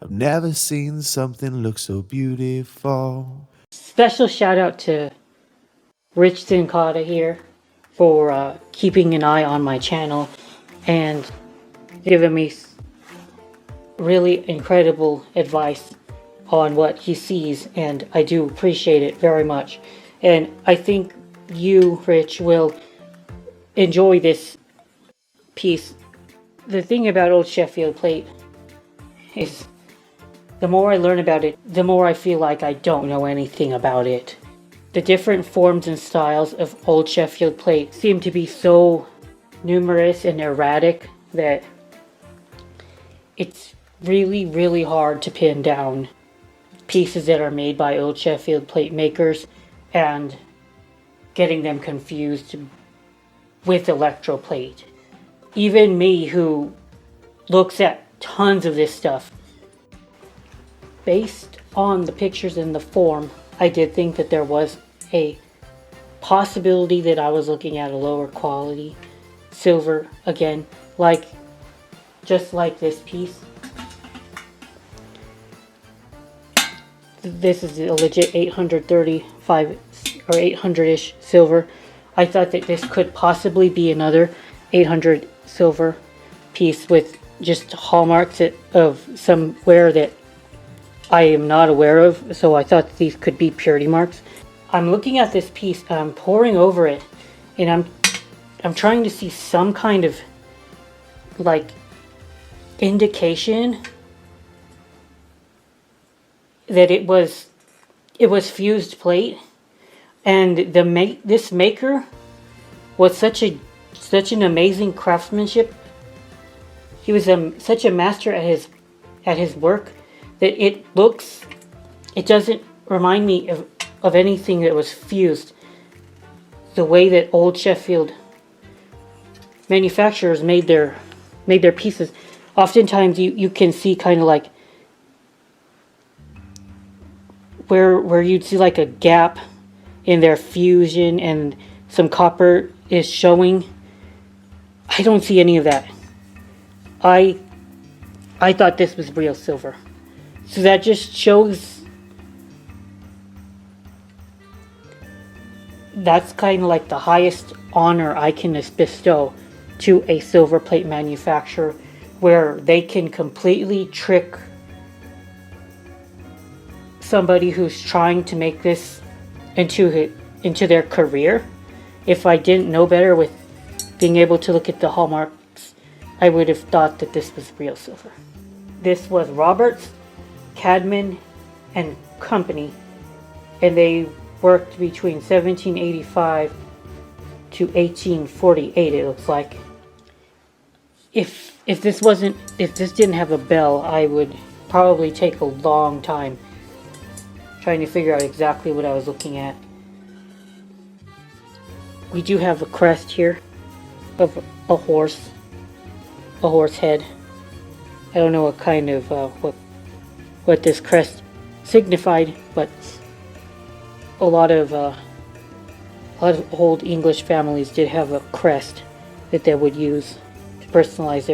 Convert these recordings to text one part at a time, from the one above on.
I've never seen something look so beautiful. Special shout out to Rich Sincata here for keeping an eye on my channel and giving me really incredible advice on what he sees, and I do appreciate it very much. And I think you, Rich, will enjoy this piece. The thing about Old Sheffield plate is the more I learn about it, the more I feel like I don't know anything about it. The different forms and styles of Old Sheffield plate seem to be so numerous and erratic that it's really hard to pin down pieces that are made by Old Sheffield plate makers and getting them confused with electroplate. Even me, who looks at tons of this stuff, based on the pictures in the form, I did think that there was a possibility that I was looking at a lower quality silver again, just like this piece. This is a legit 835 or 800-ish silver. I thought that this could possibly be another 800 silver piece with just hallmarks of somewhere that I am not aware of, so I thought these could be purity marks. I'm looking at this piece, I'm poring over it, and I'm trying to see some kind of indication that it was fused plate, and this maker was such an amazing craftsmanship. He was such a master at his work that it doesn't remind me of anything that was fused the way that Old Sheffield manufacturers made their pieces. Oftentimes you can see kind of like where you'd see like a gap in their fusion and some copper is showing. I don't see any of that. I thought this was real silver. So that just shows that's kind of like the highest honor I can bestow to a silver plate manufacturer, where they can completely trick somebody who's trying to make this into their career. If I didn't know better with being able to look at the hallmarks, I would have thought that this was real silver. This was Roberts, Cadman and Company, and they worked between 1785 to 1848, it looks like. If this didn't have a bell, I would probably take a long time trying to figure out exactly what I was looking at. We do have a crest here of a horse head. I don't know what kind of what this crest signified, but a lot of old English families did have a crest that they would use to personalize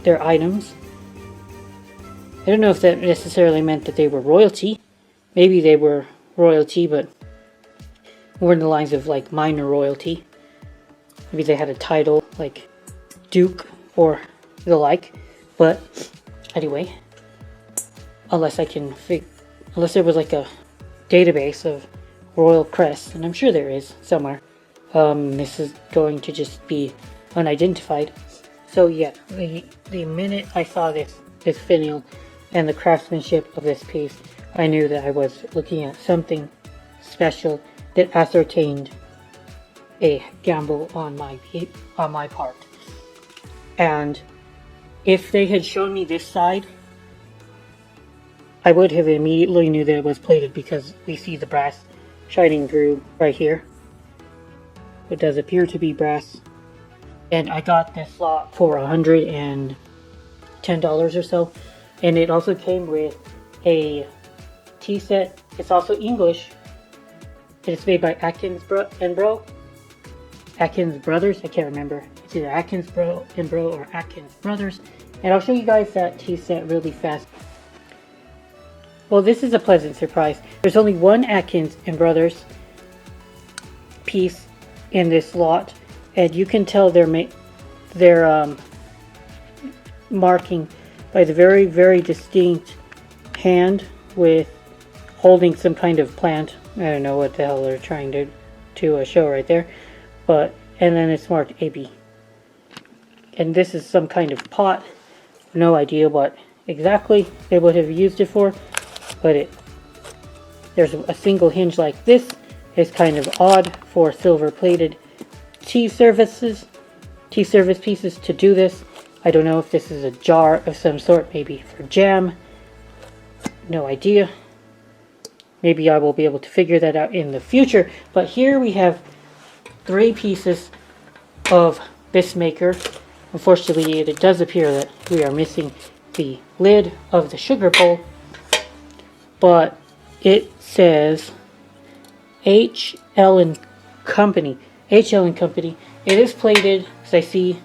their items. I don't know if that necessarily meant that they were royalty. Maybe they were royalty, but more in the lines of like minor royalty. Maybe they had a title like Duke or the like. But anyway, unless there was like a database of royal crests, and I'm sure there is somewhere. This is going to just be unidentified. So yeah, the minute I saw this finial and the craftsmanship of this piece, I knew that I was looking at something special that ascertained a gamble on my part. And if they had shown me this side, I would have immediately knew that it was plated, because we see the brass shining through right here. It does appear to be brass. And I got this lot for $110 or so. And it also came with a tea set. It's also English. It's made by Atkins and Brothers. I can't remember. It's either Atkins and Bro or Atkins Brothers. And I'll show you guys that tea set really fast. Well, this is a pleasant surprise. There's only one Atkins and Brothers piece in this lot, and you can tell their marking by the very, very distinct hand with holding some kind of plant. I don't know what the hell they're trying to show right there, but and then it's marked AB. And this is some kind of pot. No idea what exactly they would have used it for, but there's a single hinge like this. It's kind of odd for silver plated tea service pieces to do this. I don't know if this is a jar of some sort, maybe for jam. No idea. Maybe I will be able to figure that out in the future. But here we have 3 pieces of this maker. Unfortunately, it does appear that we are missing the lid of the sugar bowl. But it says H&L Company. H&L Company. It is plated, as I see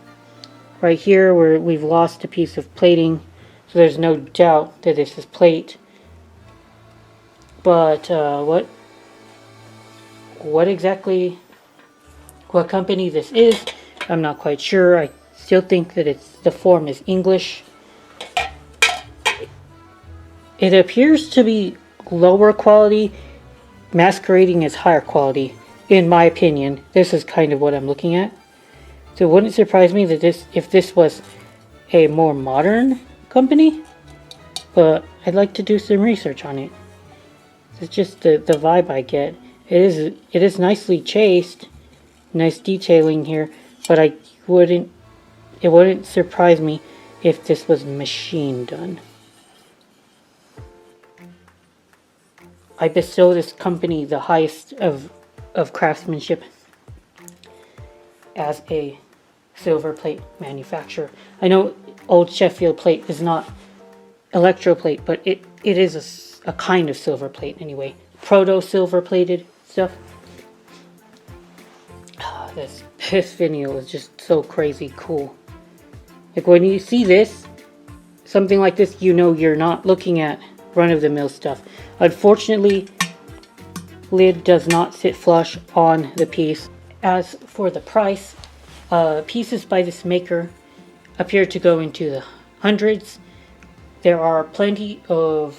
right here where we've lost a piece of plating. So there's no doubt that this is plate. But what exactly, what company this is, I'm not quite sure. I still think that the form is English. It appears to be lower quality, masquerading as higher quality, in my opinion. This is kind of what I'm looking at. So it wouldn't surprise me that if this was a more modern company, but I'd like to do some research on it. It's just the vibe I get. It is nicely chased, nice detailing here, but it wouldn't surprise me if this was machine done. I bestow this company the highest of craftsmanship as a silver plate manufacturer. I know Old Sheffield plate is not electroplate, but it is a kind of silver plate anyway. Proto silver plated stuff. This video is just so crazy cool. Like when you see this, something like this, you know you're not looking at run-of-the-mill stuff. Unfortunately, lid does not sit flush on the piece. As for the price, pieces by this maker appear to go into the hundreds. There are plenty of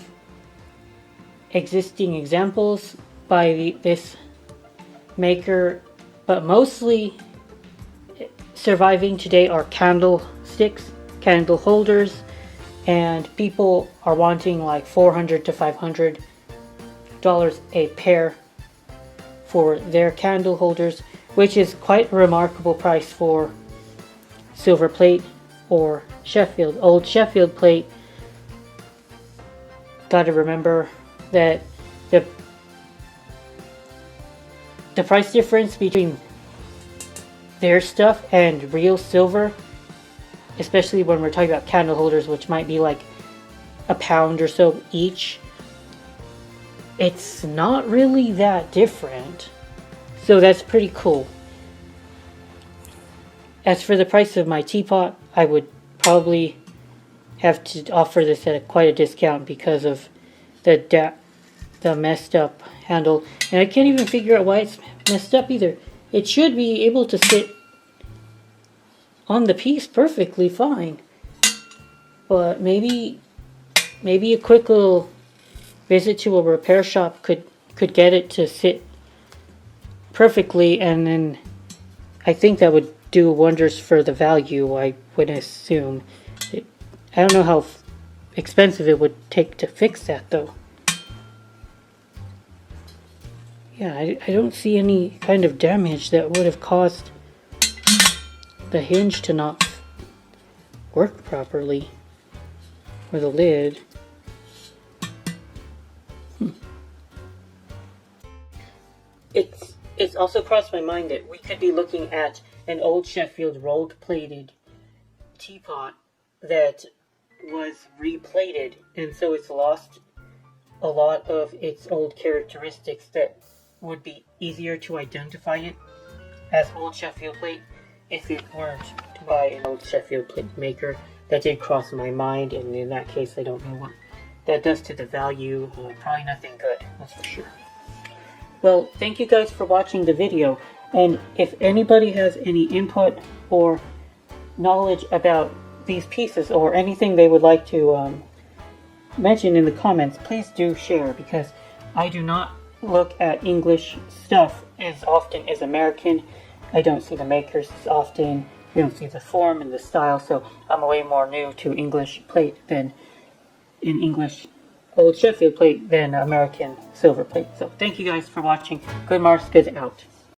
existing examples by this maker, but mostly surviving today are candlesticks, candle holders, and people are wanting like $400 to $500 a pair for their candle holders, which is quite a remarkable price for silver plate or Sheffield. Old Sheffield plate, gotta remember that the price difference between their stuff and real silver, especially when we're talking about candle holders, which might be like £1 or so each, it's not really that different. So that's pretty cool. As for the price of my teapot, I would probably have to offer this at quite a discount because of the messed up handle. And I can't even figure out why it's messed up either. It should be able to sit on the piece perfectly fine. But maybe a quick little visit to a repair shop could get it to sit perfectly, and then I think that would do wonders for the value, I would assume. I don't know how expensive it would take to fix that though. Yeah, I don't see any kind of damage that would have caused the hinge to not work properly, or the lid. It's also crossed my mind that we could be looking at an Old Sheffield rolled plated teapot that was replated, and so it's lost a lot of its old characteristics that would be easier to identify it as Old Sheffield plate if it weren't by an Old Sheffield plate maker. That did cross my mind, and in that case I don't know what that does to the value, probably nothing good, that's for sure. Well, thank you guys for watching the video, and if anybody has any input or knowledge about these pieces or anything they would like to mention in the comments, please do share, because I do not look at English stuff as often as American. I don't see the makers as often. I don't see the form and the style, so I'm way more new to English plate than in English Old Sheffield plate than American silver plate. So thank you guys for watching. Good Mars, good out.